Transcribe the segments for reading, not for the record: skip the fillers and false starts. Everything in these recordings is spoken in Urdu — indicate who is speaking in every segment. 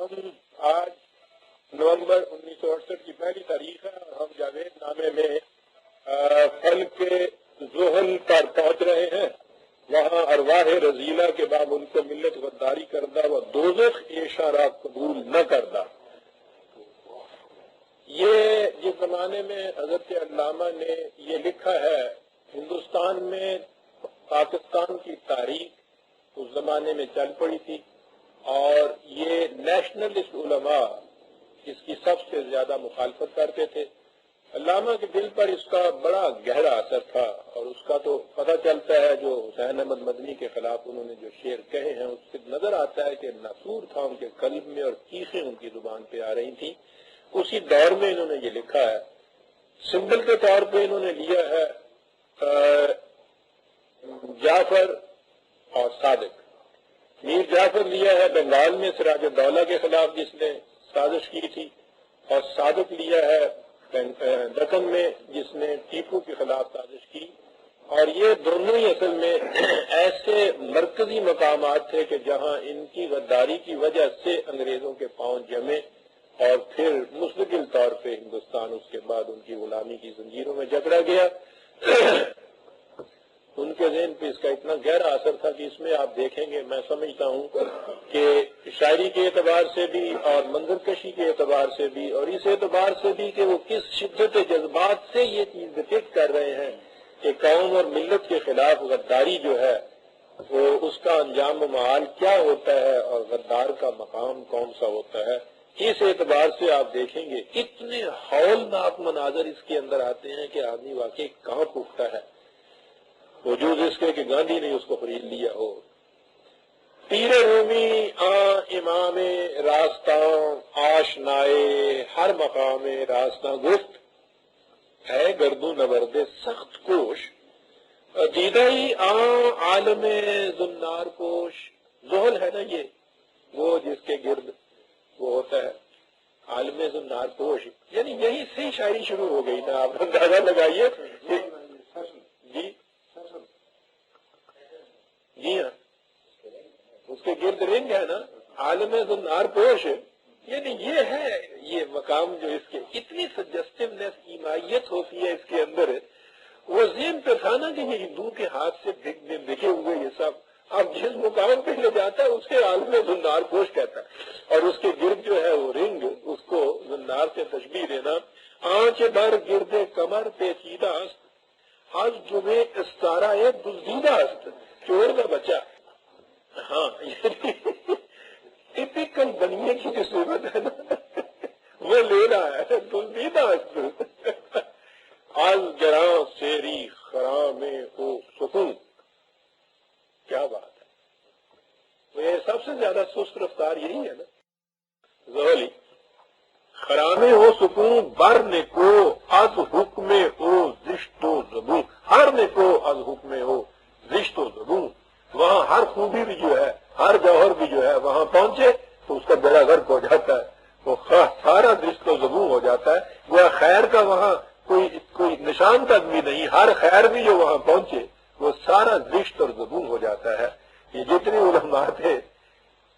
Speaker 1: ہم آج نومبر 1968 کی پہلی تاریخ ہے اور ہم جاوید نامے میں فلک زحل پر پہنچ رہے ہیں. وہاں ارواح رزیلہ کے باب ان کو ملت غداری کردہ و دوزخ اشارہ قبول نہ کردہ. یہ جس زمانے میں حضرت علامہ نے یہ لکھا ہے، ہندوستان میں پاکستان کی تاریخ اس زمانے میں چل پڑی تھی اور یہ نیشنلسٹ علماء اس کی سب سے زیادہ مخالفت کرتے تھے. علامہ کے دل پر اس کا بڑا گہرا اثر تھا اور اس کا تو پتہ چلتا ہے جو حسین احمد مدنی کے خلاف انہوں نے جو شعر کہے ہیں اس سے نظر آتا ہے کہ ناسور تھا ان کے قلب میں اور چیخیں ان کی زبان پہ آ رہی تھیں. اسی دور میں انہوں نے یہ لکھا ہے. سمبل کے طور پہ انہوں نے لیا ہے جعفر اور صادق. میر جعفر لیا ہے بنگال میں سراج الدولہ کے خلاف جس نے سازش کی تھی، اور صادق لیا ہے دکن میں جس نے ٹیپو کے خلاف سازش کی. اور یہ دونوں ہی اصل میں ایسے مرکزی مقامات تھے کہ جہاں ان کی غداری کی وجہ سے انگریزوں کے پاؤں جمے اور پھر مستقل طور پہ ہندوستان اس کے بعد ان کی غلامی کی زنجیروں میں جکڑا گیا. ان کے ذہن پہ اس کا اتنا گہرا اثر تھا کہ اس میں آپ دیکھیں گے، میں سمجھتا ہوں کہ شاعری کے اعتبار سے بھی اور منظر کشی کے اعتبار سے بھی اور اس اعتبار سے بھی کہ وہ کس شدت جذبات سے یہ چیز ڈپکٹ کر رہے ہیں کہ قوم اور ملت کے خلاف غداری جو ہے وہ اس کا انجام و معال کیا ہوتا ہے اور غدار کا مقام کون سا ہوتا ہے. اس اعتبار سے آپ دیکھیں گے اتنے ہولناک مناظر اس کے اندر آتے ہیں کہ آدمی واقعی کانپ اٹھتا ہے، وجود اس کے کہ گاندھی نے اس کو خرید لیا ہو. پیر رومی امام راستاں آشنائے ہر مقام راستاں گفت ہے گردو نورد سخت کوش دیدہ ہی عالم زنار پوش. زحل ہے نا یہ وہ جس کے گرد وہ ہوتا ہے عالم زنار پوش، یعنی یہی سے شاعری شروع ہو گئی نا. آپ اندازہ لگائیے. جی جی ہاں، اس کے گرد رنگ ہے نا عالم زنار پوش. یعنی یہ ہے یہ مقام جو اس کے اتنی سجسٹیونیس ایمائیت ہوتی ہے اس کے اندر. وہ ذہن پہ تھا نا کہ یہ ہندو کے ہاتھ سے بکے ہوئے یہ سب اب جس مقام پہ لے جاتا ہے اسے عالم زنار پوش کہتا ہے، اور اس کے گرد جو ہے وہ رنگ اس کو زنار سے تشبیہ دینا. آنچ بر گرد کمر پیچیدہ است آج جمعے استارہ دزدیدہ است، چور کا بچہ. ہاں ٹپیکل بنیے کی جو صورت ہے نا وہ لینا ہے دزدیدہ است. آج گراں سیری خرام ہو سکون. کیا بات ہے. تو یہ سب سے زیادہ سست رفتار یہی ہے نا زحلی. خرامے ہو سکون بر نے کو از حکم ہو زشت و زبون. ہر نے کو از حکم ہو زشت و زبون. وہاں ہر خوبی بھی جو ہے ہر جوہر بھی جو ہے وہاں پہنچے تو اس کا بیڑا غرق ہو جاتا ہے، وہ سارا زشت و زبون ہو جاتا ہے. وہ خیر کا وہااں کوئی نشان تک بھی نہیں. ہر خیر بھی جو وہاں پہنچے وہ سارا زشت اور زبون ہو جاتا ہے. یہ جتنے علماء تھے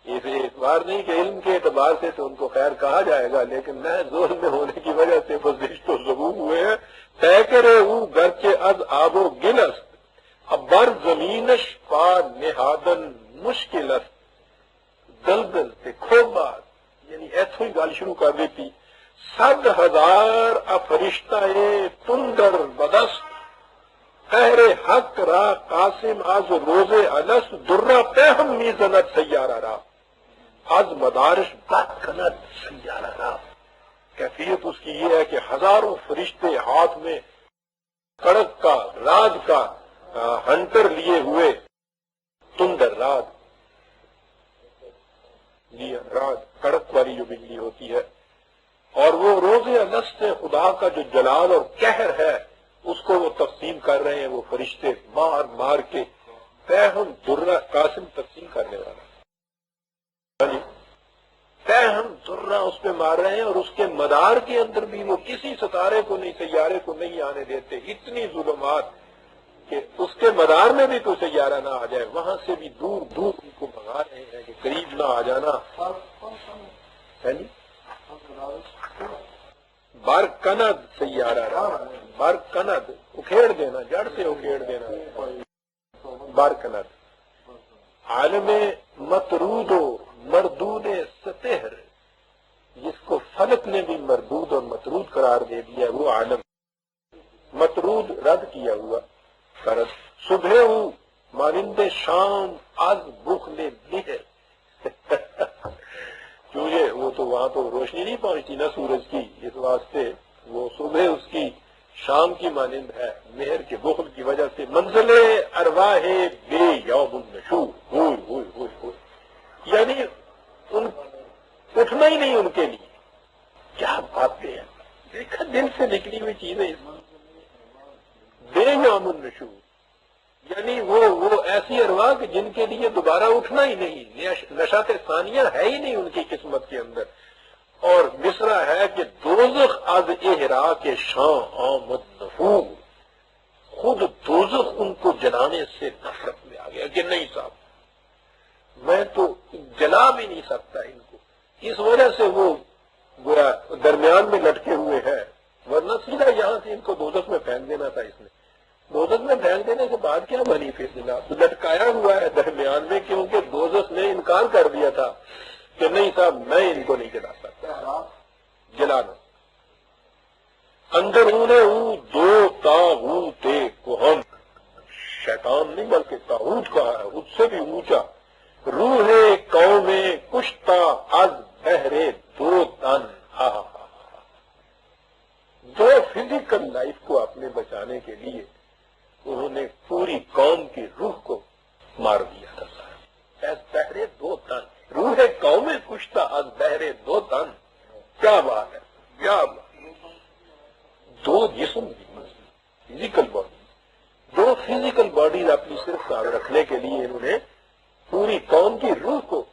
Speaker 1: اس اعتبار نہیں کہ علم کے اعتبار سے تو ان کو خیر کہا جائے گا، لیکن میں زور میں ہونے کی وجہ سے وہ زشت و زبون ہوئے ہیں. طے کرے او گرچہ از آب و گل است اب بر زمینش پا نہادن مشکل است دلدل سے کھوبار. یعنی ایسو ہی گال شروع کر دیتی. 100,000 افرشتہ تندر بدست قہر حق را قاسم از روز الست درہ پہم میزنت سیارہ را از مدارش بدکنت سیارہ را. کیفیت اس کی یہ ہے کہ ہزاروں فرشتے ہاتھ میں کڑک کا راج کا ہنٹر لیے ہوئے تندر رات. جی رات کڑک والی جو بجلی ہوتی ہے، اور وہ روز الست خدا کا جو جلال اور قہر ہے اس کو وہ تقسیم کر رہے ہیں. وہ فرشتے مار مار کے فہم درہ قاسم تقسیم کرنے والا فہم درہ اس پہ مار رہے ہیں، اور اس کے مدار کے اندر بھی وہ کسی ستارے کو نہیں سیارے کو نہیں آنے دیتے. اتنی ظلمات کہ اس کے مدار میں بھی کوئی سیارہ نہ آ جائے، وہاں سے بھی دور دور ان کو بھگا رہے ہیں کہ قریب نہ آ جانا. ہے جی بر کند سیارہ رہا بر کند اکھیڑ دینا جڑ سے اکھیڑ دینا بر کند عالم مطرود و مردود سطحر جس کو فلک نے بھی مردود اور مطرود قرار دے دیا وہ عالم مطرود رد کیا ہوا کرد صبح ہوں مانند شام از بخل بہر کیونکہ وہ تو وہاں تو روشنی نہیں پہنچتی نا سورج کی اس واسطے وہ صبح اس کی شام کی مانند ہے مہر کے بخل کی وجہ سے منزل ارواح بے یوم النشور ہوئے ہوئے ہوئے ہوئے یعنی ان اٹھنا ہی نہیں ان کے لیے کیا باتیں ہیں دیکھا دل سے نکلی ہوئی چیزیں بے یوم النشور یعنی وہ ایسی ارواح کہ جن کے لیے دوبارہ اٹھنا ہی نہیں نشاط ثانیہ ہے ہی نہیں ان کی قسمت کے اندر اور مصرع ہے کہ دوزخ از احراق شاں آمد نفور خود دوزخ ان کو جلانے سے نفرت میں آ گیا کہ نہیں صاحب میں تو جلا بھی نہیں سکتا ان کو اس وجہ سے وہ گویا درمیان میں لٹکے ہوئے ہیں ورنہ سیدھا یہاں سے ان کو دوزخ میں پھینک دینا تھا اس نے دوزخ میں پھینک دینے کے بعد کیا بنی پھر جناب لٹکایا ہوا ہے درمیان میں کیونکہ دوزخ نے انکار کر دیا تھا کہ نہیں صاحب میں ان کو نہیں جلا سکتا جلانا اندرون دو طاغوت کہن شیطان نہیں بلکہ طاغوت کہا ہے اس سے بھی اونچا روح قوم کشتا از بہرے دو تن دو فزیکل لائف کو اپنے بچانے کے لیے انہوں نے پوری قوم کی روح کو مار دیا تھا بہرے دو تن روح قوم کشتا از بہرے دو تن کیا بات ہے کیا بات دو جسم فزیکل باڈی دو فزیکل باڈیز اپنی صرف رکھنے کے لیے انہوں نے پوری قوم کی روح کو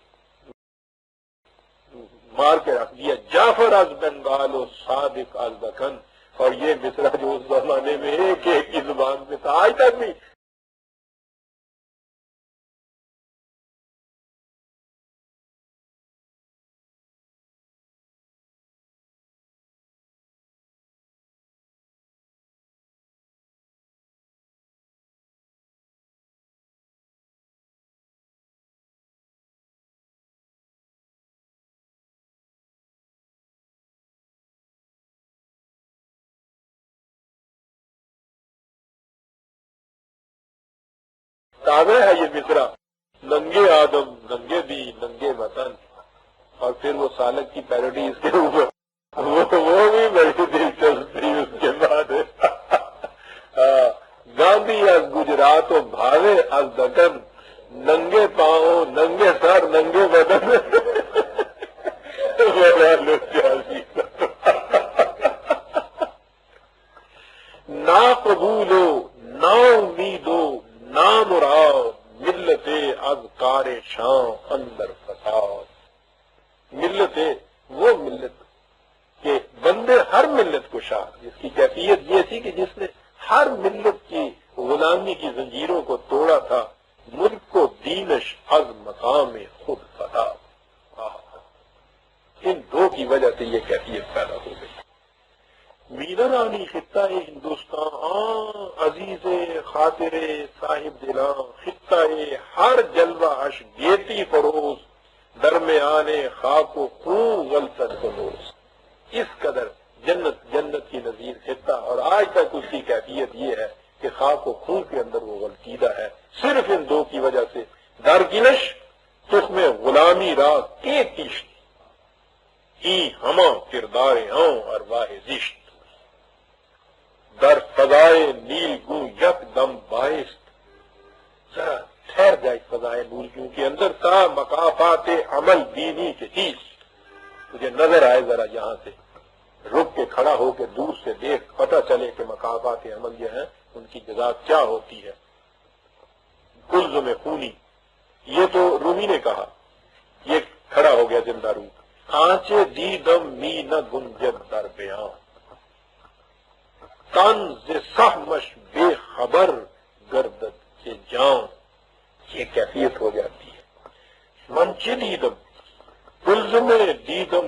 Speaker 1: مار کے رکھ دیا جعفر از بنگال و صادق از دکن اور یہ مصرع جو اس زمانے میں ایک کی زبان میں تھا آج تک بھی تازہ ہے یہ مصرع ننگے آدم ننگے بھی ننگے وطن اور پھر وہ سالک کی پیروڈی اس کے اوپر وہ بھی بڑی دلچسپ تھی اس کے بعد گاندھی از گجرات و بھاوے از دکن ننگے پاؤں ننگے سر ننگے بدن نا قبول ہو نا امید ہو نا مراد ملت از کار شاں اندر فساد ملت وہ ملت کہ بندے ہر ملت کو شاہ جس کی کیفیت یہ تھی کہ جس نے ہر ملت کی غلامی کی زنجیروں کو توڑا تھا ملک کو دینش از مقام خود فدا ان دو کی وجہ سے یہ کیفیت پیدا ہو گئی مینا رانی خطہ ہندوستان عزیز خاطر صاحب دلاں خطہ ہر جلوہ اش گیتی فروز درمیان خاک و خون غلطت فروز اس قدر جنت کی نظیر خطہ اور آج تک اس کی کیفیت یہ ہے کہ خاک و خون کے اندر وہ غلطیدہ ہے صرف ان دو کی وجہ سے درگنش تخم غلامی را کے تیشت ای ہما کردار ہاں ارواح زشت در فضائے نیل گو یک دم باعث ذرا ٹھہر جائے فضائے نیل گو کے اندر تا مقافات عمل دینی کے چیز تجھے نظر آئے ذرا یہاں سے رک کے کھڑا ہو کے دور سے دیکھ پتہ چلے کہ مقافات عمل جو ہیں ان کی جزا کیا ہوتی ہے کلزم خونی یہ تو رومی نے کہا یہ کھڑا ہو گیا زندہ روح آنچے دیدم می نہ گنجد در بیان طنز سہمش بے خبر گردد کے جان یہ کیفیت ہو جاتی ہے منچ دیدم کلزم دیدم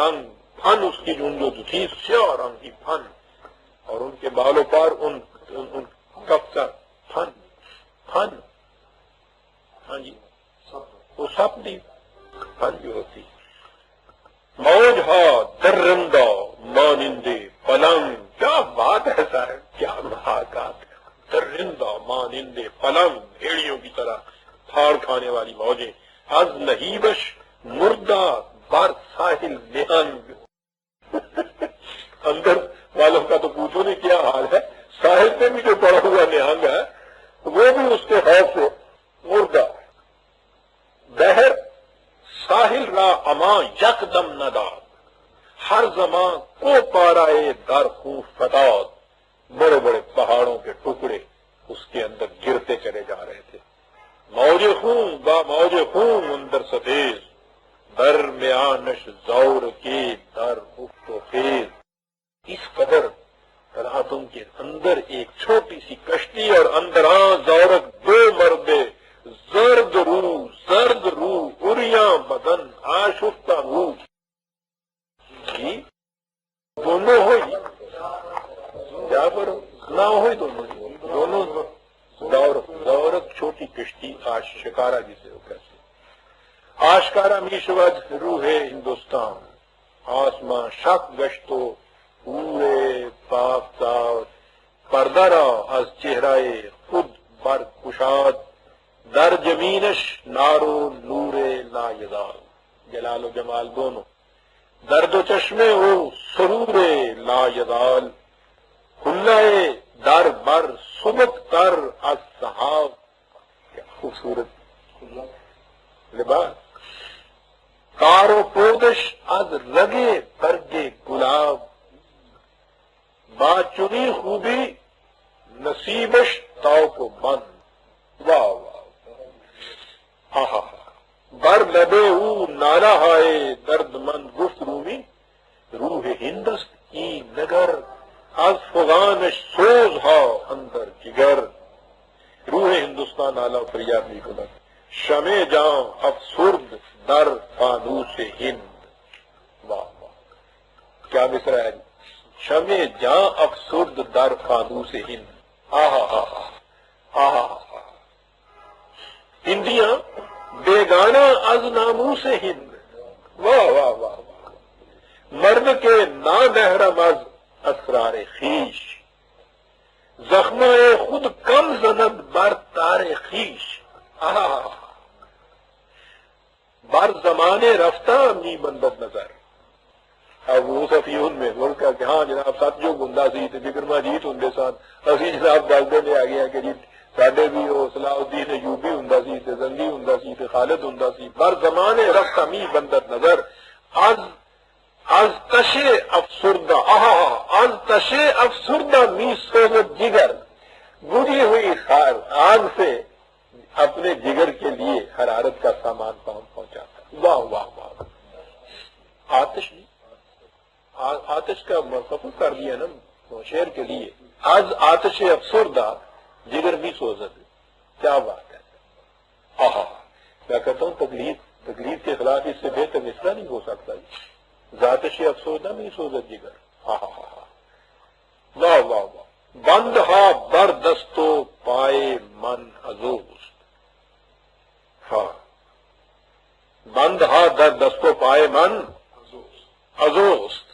Speaker 1: رنگ، پھن اس کی جھنجو تھی سیاہ رنگ کی پھن، اور ان کے بالوں پر ان کف کا پھن پھن، ہاں جی وہ سب دی پھن جو ہوتی. موج ہا درندہ مانندے پلنگ، کیا بات ہے صاحب، کیا محاکات، درندہ مانندے پلنگ، بھیڑیوں کی طرح پھاڑ کھانے والی موجیں، از نہیبش مردہ بر ساحل نہنگ. اندر والوں کا تو پوچھو نہیں کیا حال ہے، ساحل پہ بھی جو پڑا ہوا نہنگ ہے وہ بھی اس کے خوف سے مردہ. بہر ساحل را اما یکدم نداد، ہر زمان کو پارائے در خون فتاد، بڑے بڑے پہاڑوں کے ٹکڑے اس کے اندر گرتے چلے جا رہے تھے. موج خون با موج خون اندر سفید، درمیانش زور کی در افت و خیز. اس قدر تلاطم کے اندر ایک چھوٹی سی کشتی اور اندراں زورق دو مردے، زرد روح اریاں بدن آشفتہ روح. جی دونوں ہوئی کیا کرو نہ ہوئی، دونوں زورق چھوٹی کشتی آشکارا جسے ہو کیسے آشکارا میشوج روح ہندوستان، آسمان شک گشتو پورے پافتاب، پردہ را از چہرائے خود بر کشاد، در جمینش نارو نور لا یزال. جلال و جمال دونوں، درد و چشمے ہو سرور لا یزال، کھلائے در بر سبک تر از صحاب. کیا خوبصورت لباس. کار و پودش از رگے برگے گلاب، با چنی خوبی نصیبش تاؤ کو بند. واہ واہ، آہا، بر لبے او نالا ہائے درد مند گفت رومی، روح ہندست کی نگر از فغانش سوز ہا اندر جگر. روح ہندوستان نالا فریاد نہیں کنا، شمع جاں افسرد در فانوس ہند. واہ واہ کیا مصرع ہے، شمع جاں افسرد در فانوس ہند. آہا آہا آہا، ہندیاں بیگانہ از ناموس ہند. واہ واہ واہ واہ، مرد کے نا محرم از اسرار خیش، زخمہ خود کم زند بر تار خیش. آہا، بر زمانے رفتہ می بندت نظر. اب وہ صفیون میں بول کر کہ ہاں جناب سات جو گندا سی تے بکرما جیت ہوں سن، اسی جناب دلدے میں آ گیا کہ جی ساڈے بھی وہ صلاح الدین ایوبی ہوں سی تے زنگی ہوں سی تے خالد ہوں سی. بر زمانے رفتہ می بندت نظر، از تشے افسردہ، آہا از تشے افسردہ می سوزت جگر. بجھی ہوئی خار آگ سے اپنے جگر کے لیے حرارت کا سامان پہنچاتا. واہ واہ واہ، آتش نہیں، آتش کا مفہوم کر دیا نا شعر کے لیے. از آتش افسردہ جگر بھی سوزت، کیا بات ہے. آہا، میں کہتا ہوں تقلید کے خلاف اس سے بہتر مصرع نہیں ہو سکتا. ذاتش افسردہ بھی سوزت جگر. آہا واہ واہ واہ. بند ہا بر دستو پائے من ازوست. ہاں، بند ہا در دستو پائے من ازوست،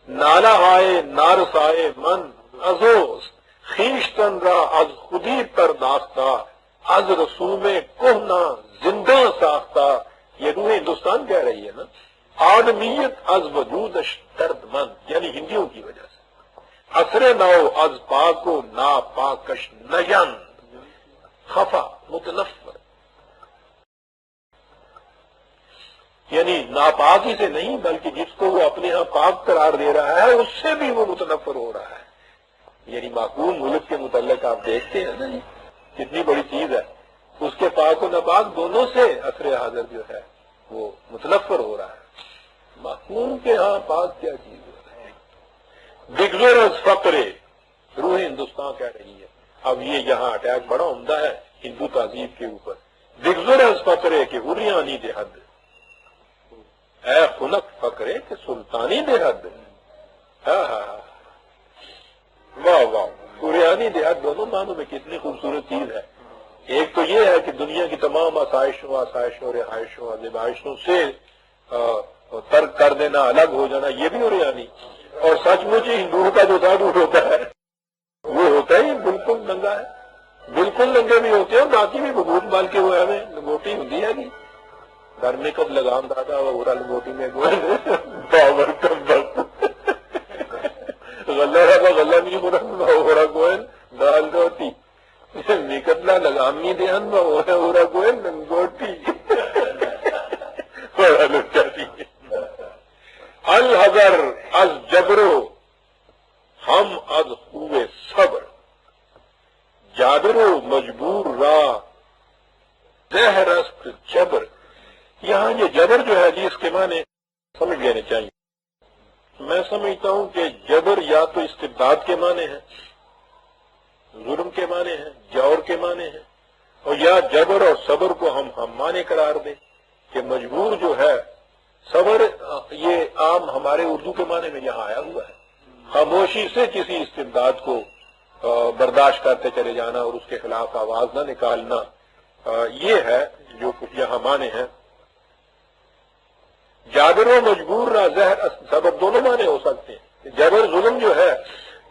Speaker 1: نالا ہائے نارسائے من ازوست. خیشتن را از خودی پرداختہ، از رسوم کہنا زندہ ساختہ. یہ روح ہندوستان کہہ رہی ہے نا، آدمیت از وجودش درد مند، یعنی ہندیوں کی وجہ سے. اثر نو از پاک و نا پاکش نجند، خفا متنفر، یعنی ناپاکی سے نہیں بلکہ جس کو وہ اپنے ہاں پاک قرار دے رہا ہے اس سے بھی وہ متنفر ہو رہا ہے. یعنی معقول ملک کے متعلق آپ دیکھتے ہیں نا جی کتنی بڑی چیز ہے، اس کے پاک و ناپاک دونوں سے اثر حاضر جو ہے وہ متنفر ہو رہا ہے. معقول کے ہاں پاک کیا چیز ہے. بگزر از فقرے، روح ہندوستان کہہ رہی ہے. اب یہ یہاں اٹیک بڑا عمدہ ہے ہندو تہذیب کے اوپر. بگزر از فقرے کہ اریانی دے حد، اے خنک فقرے کہ سلطانی دیہات، ہاں ہاں ہاں، واہ واہ، سریانی دیہات دونوں معنوں میں کتنی خوبصورت چیز ہے۔ ایک تو یہ ہے کہ دنیا کی تمام آسائشوں رہائشوں زیبائشوں سے ترک کر دینا، الگ ہو جانا، یہ بھی اوریانی۔ اور سچ مچ ہی ہندوؤں کا جو سادھو ہوتا ہے وہ ہوتا ہی بالکل ننگا ہے، بالکل ننگے بھی ہوتے ہیں، باقی بھی بھگوت مال کے ہوئے ہمیں لنگوٹی ہوں ہے نہیں گھر میں کب لگام دادا ہوا لنگوٹی میں باور کم غلہ نہیں ہو رہا گوئن دال روٹی نکتلا لگامی دھیان ہو رہا گوئن لنگوٹی الحذر از جبرو ہم از ہوئے صبر، جابرو مجبور را زہر است جبر۔ یہاں یہ جبر جو ہے جی اس کے معنی سمجھ لینے چاہیے۔ میں سمجھتا ہوں کہ جبر یا تو استبداد کے معنی ہے، ظلم کے معنی ہے، جور کے معنی ہے، اور یا جبر اور صبر کو ہم معنی قرار دیں کہ مجبور جو ہے صبر، یہ عام ہمارے اردو کے معنی میں یہاں آیا ہوا ہے، خاموشی سے کسی استبداد کو برداشت کرتے چلے جانا اور اس کے خلاف آواز نہ نکالنا، یہ ہے جو کچھ یہاں معنی ہے۔ جابر و مجبور را زہر صبر دونوں معنی ہو سکتے ہیں۔ جبر ظلم جو ہے،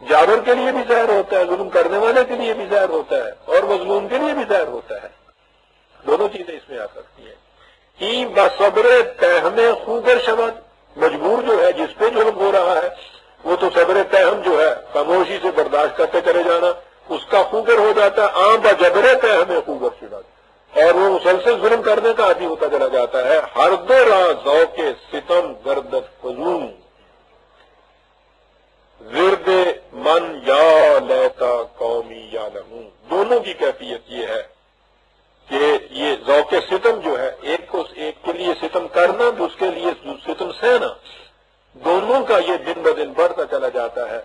Speaker 1: جابر کے لیے بھی زہر ہوتا ہے، ظلم کرنے والے کے لیے بھی زہر ہوتا ہے، اور مظلوم کے لیے بھی زہر ہوتا ہے، دونوں چیزیں اس میں آ سکتی ہیں۔ ای بصبر تہم خوگر شود، مجبور جو ہے جس پہ ظلم ہو رہا ہے وہ تو صبر تہم جو ہے خاموشی سے برداشت کرتے چلے جانا اس کا خوگر ہو جاتا ہے، عام بجبر تہم خوگر شود، اور وہ مسلسل ظلم کرنے کا عادی ہوتا چلا جاتا ہے۔ ہر دو راہ ذوق ستم گردت فزون، ورد من یا لیتا قومی یا لمون، دونوں کی کیفیت یہ ہے کہ یہ ذوق ستم جو ہے ایک کو ایک کے لیے ستم کرنا، اس کے لیے ستم سہنا، دونوں کا یہ دن بدن بڑھتا چلا جاتا ہے۔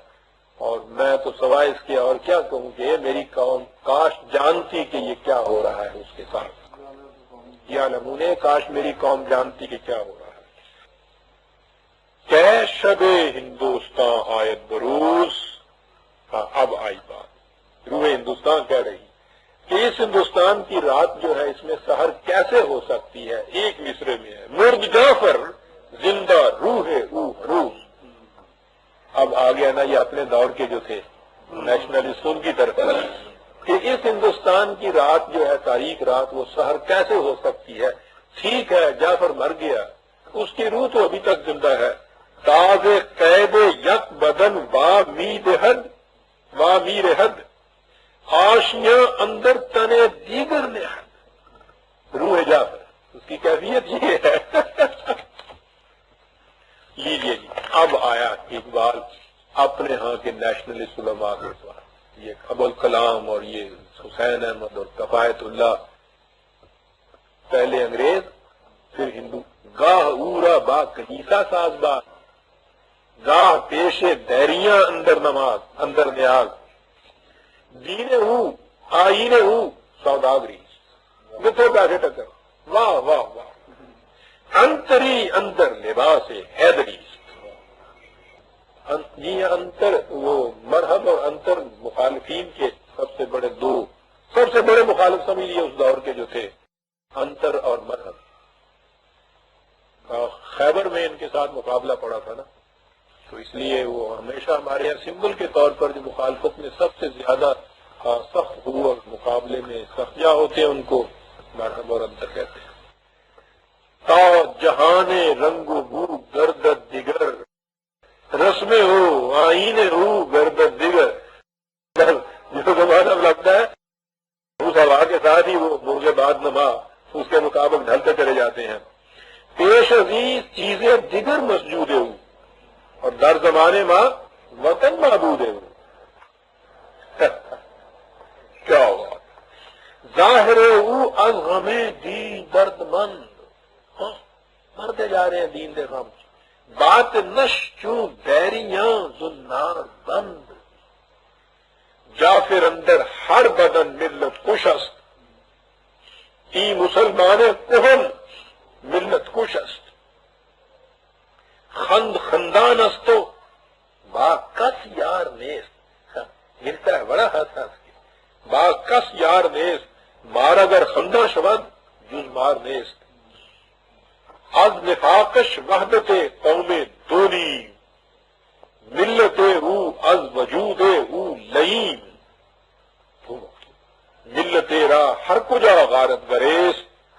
Speaker 1: اور میں تو سوائے اس کے اور کیا کہوں کہ میری قوم کاش جانتی کہ یہ کیا ہو رہا ہے اس کے ساتھ، یا نمونے کاش میری قوم جانتی کہ کیا ہو رہا ہے۔ کہ شب ہندوستان آیت بروز، اب آئی بات، روح ہندوستان کہہ رہی کہ اس ہندوستان کی رات جو ہے اس میں سحر کیسے ہو سکتی ہے۔ ایک مصرے میں ہے مرد جعفر زندہ روح روح، اب آ گیا نا یہ اپنے دور کے جو تھے نیشنلسٹوں کی طرف کہ اس ہندوستان کی رات جو ہے تاریخ رات وہ سحر کیسے ہو سکتی ہے۔ ٹھیک ہے جعفر مر گیا، اس کی روح تو ابھی تک زندہ ہے۔ تاز قید یک بدن وا مید حد وا میر حد، آشیاں اندر تنے دیگر نہد، روح جعفر اس کی کیفیت یہ ہے۔ لیجیے جی اب آیا اقبال اپنے ہاں کے نیشنلسٹ علماء کے ساتھ، یہ ابوالکلام اور یہ حسین احمد اور کفایت اللہ، پہلے انگریز پھر ہندو، گاہ اورا با کنیسا ساز با، گاہ پیشے دیریاں اندر نماز اندر نیاز، دینے ہوں آئینے ہوں سوداگری، جتنے پیسے ٹکر، واہ واہ واہ، انتری اندر لباس حیدری، یہ انتر وہ مرحب اور انتر مخالفین کے سب سے بڑے دو سب سے بڑے مخالف سمجھ لیے اس دور کے جو تھے، انتر اور مرحب۔ خیبر میں ان کے ساتھ مقابلہ پڑا تھا نا، تو اس لیے وہ ہمیشہ ہمارے یہاں سمبل کے طور پر جو مخالفت میں سب سے زیادہ سخت ہو اور مقابلے میں سختیاں ہوتے ہیں ان کو مرحب اور انتر کہتے ہیں۔ تا جہان رنگ و بو گردد دیگر، رسمیں ہو آئینے ہو گردد دیگر، جو زمانہ لگتا ہے اس ہوا کے ساتھ ہی وہ موجے بعد نما اس کے مطابق ڈھلتے چلے جاتے ہیں۔ پیش عزیز چیزیں دیگر مسجود ہوں، اور در زمانے ماں وطن معبود ہوں۔ کیا ہوا ظاہر او از غمیں دین درد مند، مرتے جا رہے ہیں دین دے غم، بات نش چوں بیریاں زنار بند، جعفر اندر ہر بدن ملت خوش است، ای مسلمان کہن ملت خوش است، خند خندان استو با کس یار نیست، ملتا ہے بڑا حادثہ با کس یار نیست مار اگر خندہ شود جز مار نیست، از نفاقش وحدت قوم دونی ملت او از وجود او لئیم، ملت را ہر کجا غارت گریز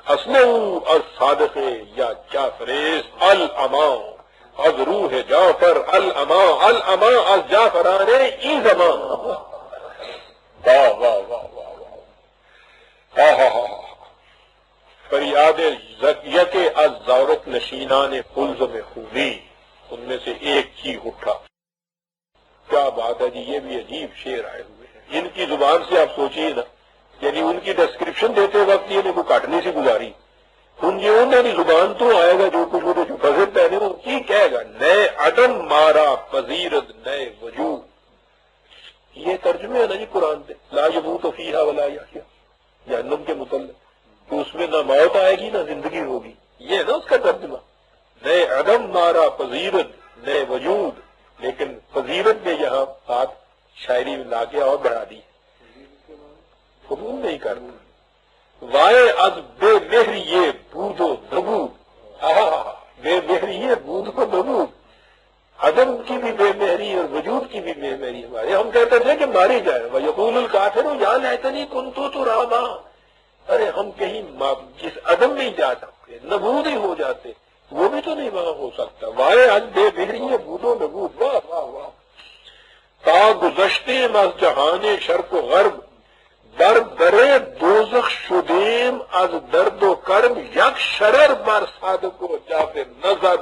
Speaker 1: اصل او از صادق یا جعفریست، الاما از روح جعفر الاما، الاما از جعفران این زمان. واہ واہ واہ واہ واہ، فریاد یک از زورق نشینان خلزم خونی، ان میں سے ایک چیخ اٹھا. کیا بات ہے جی، یہ بھی عجیب شعر آئے ہوئے ہیں ان کی زبان سے. آپ سوچیے نا، یعنی ان کی ڈسکرپشن دیتے وقت یہ کو کاٹنے سے گزاری، انہوں نے زبان تو آئے گا جو کچھ وہ جو فضل پہنے ہو کی کہے گا، نئے عدم مارا پذیرت نئے وجود. یہ ترجمے ہے نا جی قرآن پہ، لا یموت فیہا ولا یحیا، جہنم کے متعلق، تو اس میں نہ موت آئے گی نہ زندگی ہوگی، یہ ہے نا اس کا ترجمہ. نئے عدم مارا پذیرت نئے وجود، لیکن فضیلت نے یہاں بات شاعری میں لا کے اور بڑھا دی، قبول نہیں کرتا. وائے از بے مہری یہ بود و نبود، بے مہری یہ بود و نبود، عدم کی بھی بے مہری اور وجود کی بھی بے مہری ہمارے. ہم کہتے تھے کہ ماری جائے، وَيَقُولُ الْكَافِرُ يَا لَيْتَنِي كُنتُ تُرَابًا، ارے ہم کہیں جس عدم میں ہی جا سکتے، نبود ہی ہو جاتے، وہ بھی تو نہیں وہاں ہو سکتا. وائے از بے مہری یہ بود و نبود، واہ واہ واہ. تا گذشتے از جہان شرق و غرب، در درے دوزخ شدیم از درد و کرب، یک شرر بر صادق و جاف نظر،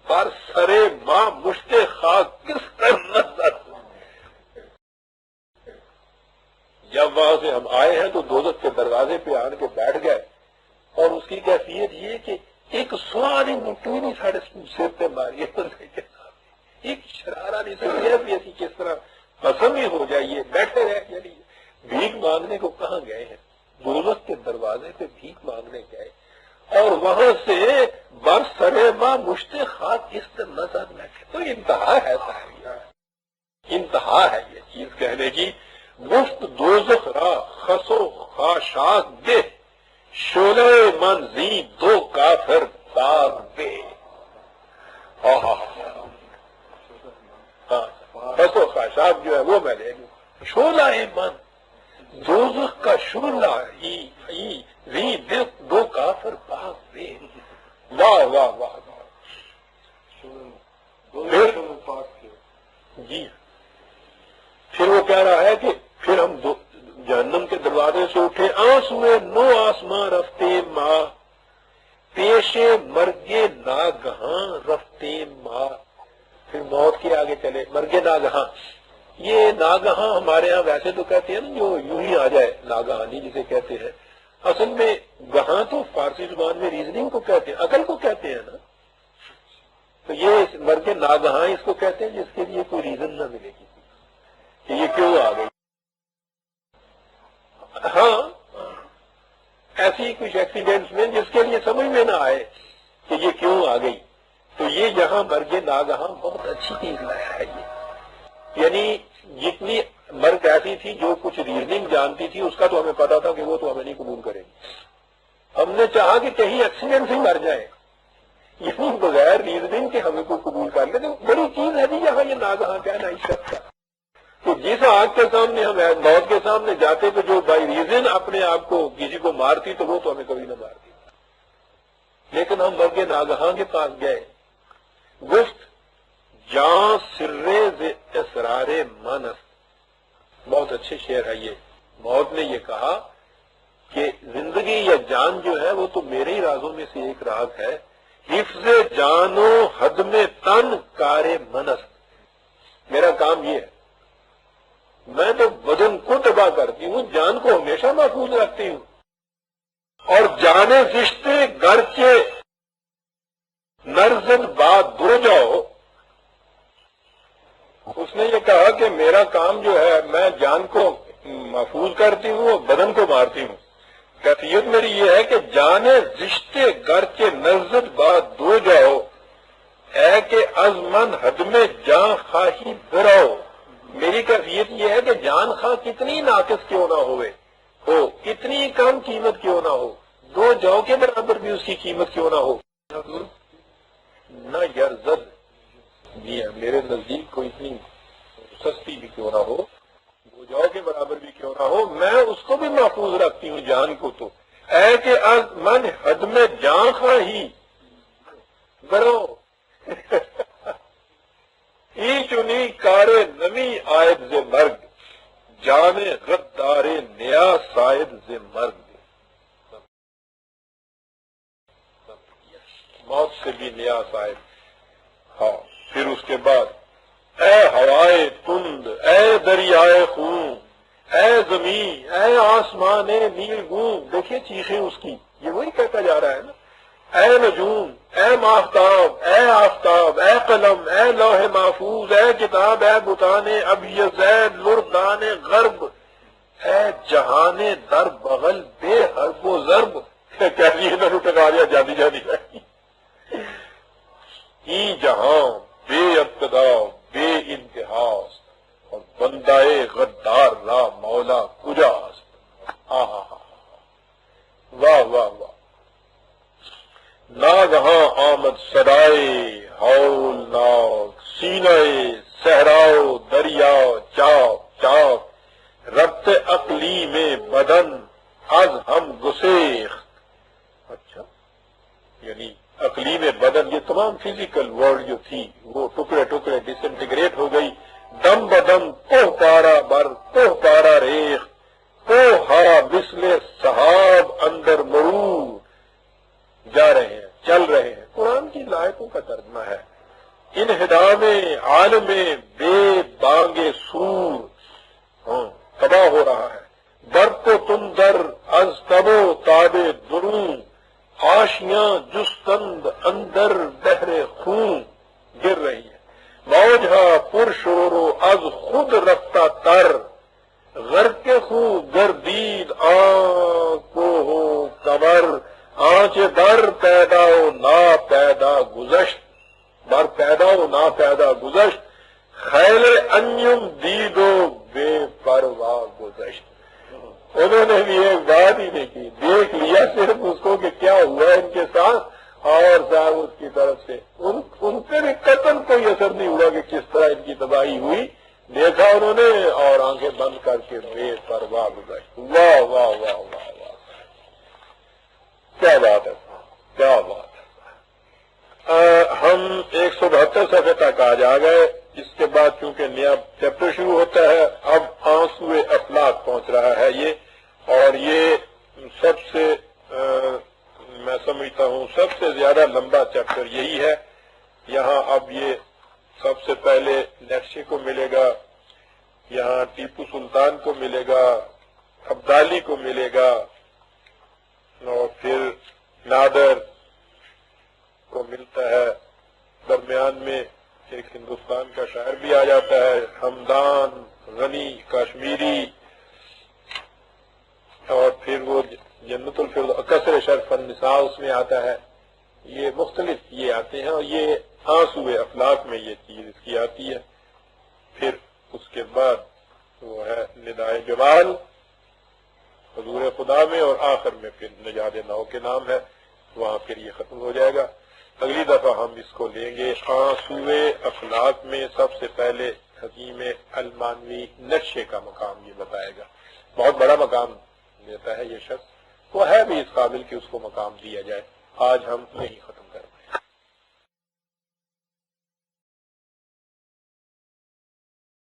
Speaker 1: بر سرے ماں مشت خاک کس پر نظر. جب وہاں سے ہم آئے ہیں تو دوزخ کے دروازے پہ آن کے بیٹھ گئے، اور اس کی کیفیت یہ کہ ایک سواری مٹی نہیں ساڑھے سر پہ ماری، ایک شرارہ نہیں سکتی بھی ایسی کس طرح قسم ہی ہو جائیے بیٹھے رہے. یعنی بھیک مانگنے کو کہاں گئے ہیں؟ دوزخ کے دروازے پہ بھیک مانگنے گئے، اور وہاں سے برسرے ماں مشت خاک کس طرح نظر نہ. تو انتہا ہے سارا، انتہا ہے یہ چیز کہنے کی. مفت دوزخ را خسو خاشاک دے، شعلہ منزی دو کافر داغ دے. خسو خاشاک جو ہے وہ میں لے لوں، شعلہ من دوزخ کا شعلہ ہی دو کافر باغ دے. واہ واہ واہ واہ. جی پھر وہ کہہ رہا ہے کہ پھر ہم جہنم کے دروازے سے اٹھے، آنسوئے نو آسماں رفتے ماں، پیشے مرگے ناگہاں رفتے ماں. پھر موت کے آگے چلے، مرگے ناگہاں. یہ ناگہاں ہمارے ہاں ویسے تو کہتے ہیں نا جو یوں ہی آ جائے، ناگہانی جسے کہتے ہیں. اصل میں گہاں تو فارسی زبان میں ریزننگ کو کہتے ہیں، عقل کو کہتے ہیں نا. تو یہ مرگے ناگہاں اس کو کہتے ہیں جس کے لیے کوئی ریزن نہ ملے گی کہ یہ کیوں آ گئی. ہاں ایسی کچھ ایکسیڈنٹس میں جس کے لیے سمجھ میں نہ آئے کہ یہ کیوں آ گئی. تو یہ یہاں مرگ ناگہاں بہت اچھی چیز لایا ہے. یہ یعنی جتنی مرگ ایسی تھی جو کچھ ریزننگ جانتی تھی اس کا تو ہمیں پتا تھا کہ وہ تو ہمیں نہیں قبول کرے گی. ہم نے چاہا کہ کہیں ایکسیڈنٹ سے مر جائے، یعنی بغیر ریزننگ کے ہمیں کو قبول کر لے. تو بڑی چیز ہے جی یہاں یہ ناگہاں کہنا اس شخص کا. تو جس آگ کے سامنے ہم موت کے سامنے جاتے تو جو بائی ریزن اپنے آپ کو کسی کو مارتی تو وہ تو ہمیں کبھی نہ مارتی. لیکن ہم مرگ ناگہاں کے پاس گئے. گفت جاں سرے اسرار منس، بہت اچھے شعر ہے یہ. موت نے یہ کہا کہ زندگی یا جان جو ہے وہ تو میرے ہی رازوں میں سے ایک راز ہے. حفظ جان و حدم تن کار منس، میرا کام یہ ہے، میں تو بدن کو تباہ کرتی ہوں، جان کو ہمیشہ محفوظ رکھتی ہوں. اور جانے رشتے گھر کے نرزن بات دو جاؤ. اس نے یہ کہا کہ میرا کام جو ہے میں جان کو محفوظ کرتی ہوں اور بدن کو مارتی ہوں. کیفیت میری یہ ہے کہ جانے رشتے گھر کے نرزن بات دو جاؤ، اے کہ از من حد میں جان خواہی برو، میری کیفیت یہ ہے کہ جان خواہ کتنی ناقص کیوں نہ ہو کتنی کم قیمت کیوں نہ ہو، 2 جو کے برابر بھی اس کی قیمت کیوں نہ ہو، نہ یرزد میرے نزدیک کوئی اتنی سستی بھی کیوں نہ ہو، 2 جو کے برابر بھی کیوں نہ ہو، میں اس کو بھی محفوظ رکھتی ہوں جان کو تو، اے کہ از من حد میں جان خواہی برو ای چنی کار نمی آئد ز مرگ، جان غدار نیا سائد ز مرگ، موت سے بھی نیا سائد۔ ہاں پھر اس کے بعد اے ہوائے تند، اے دریائے خون، اے زمین، اے آسمان نیل گون، دیکھیے چیخیں اس کی، یہ وہی کہتا جا رہا ہے نا، اے نجوم، اے ماہتاب، اے آفتاب، اے قلم، اے لوح محفوظ، اے کتاب، اے بتان ابیض، اے لردان غرب، اے جہان در بغل بے حرب و ضرب، کہہ رہی ہے نہ ٹکا دیا جاتی جاتی ای جہاں بے ابتدا بے انتہا اور بندہ غدار را مولا کجاست، واہ واہ واہ، ناگہاں آمد صدائے ہولناک، سینہ صحراؤ دریا چاک چاک، ربط عقلی میں بدن از ہم گسیخ، اچھا یعنی عقلی میں بدن، یہ تمام فزیکل ورلڈ جو تھی وہ ٹکڑے ٹکڑے ڈس انٹیگریٹ ہو گئی، دم بدم کوہ پارا بر کوہ پارا ریخ، کوہ ہارا مثل صحاب اندر مرور، جا رہے ہیں چل رہے ہیں، قرآن کی لائقوں کا ترجمہ ہے، انہدام عالم بے بانگ سور، تباہ ہو رہا ہے، برق و تم در از تب و تاب درون، آشیاں جستند اندر بحر خون، گر رہی ہے، موجہ پر شور و از خود رفتہ تر، غرق خون گردید آنکھ کو ہو کمر، آنچ بر پیدا و نا پیدا گزشت، بر پیدا و نا پیدا گزشت، خیل انجم دید و بے پرواہ گزشت، انہوں نے بھی ایک بات ہی نہیں کی، دیکھ لیا صرف اس کو کہ کیا ہوا ان کے ساتھ، اور صاحب اس کی طرف سے ان پہ بھی قطعاً کوئی اثر نہیں ہوا کہ کس طرح ان کی تباہی ہوئی، دیکھا انہوں نے اور آنکھیں بند کر کے بے پرواہ گزشت، واہ واہ واہ واہ واہ، کیا بات ہے، کیا بات ہے۔ ہم 172 صفحے تک آج آ گئے، اس کے بعد چونکہ نیا چیپٹر شروع ہوتا ہے، اب آنسوئے افلاک پہنچ رہا ہے یہ، اور یہ سب سے میں سمجھتا ہوں سب سے زیادہ لمبا چیپٹر یہی ہے۔ یہاں اب یہ سب سے پہلے نیکشے کو ملے گا، یہاں ٹیپو سلطان کو ملے گا، ابدالی کو ملے گا، اور پھر نادر کو ملتا ہے، درمیان میں ایک ہندوستان کا شاعر بھی آ جاتا ہے، حمدان غنی کاشمیری، اور پھر وہ جنت الفردوس قصر شرف النساء اس میں آتا ہے، یہ مختلف یہ آتے ہیں، اور یہ آنسوئے افلاک میں یہ چیز اس کی آتی ہے۔ پھر اس کے بعد وہ ہے ندائے جمال حضور خدا میں، اور آخر میں پھر نجات نو کے نام ہے، وہاں پھر یہ ختم ہو جائے گا۔ اگلی دفعہ ہم اس کو لیں گے آنسوئے افلاک میں سب سے پہلے حکیم المانوی نقشے کا مقام یہ بتائے گا، بہت بڑا مقام دیتا ہے یہ شخص، وہ ہے بھی اس قابل کہ اس کو مقام دیا جائے۔ آج ہم یہی ختم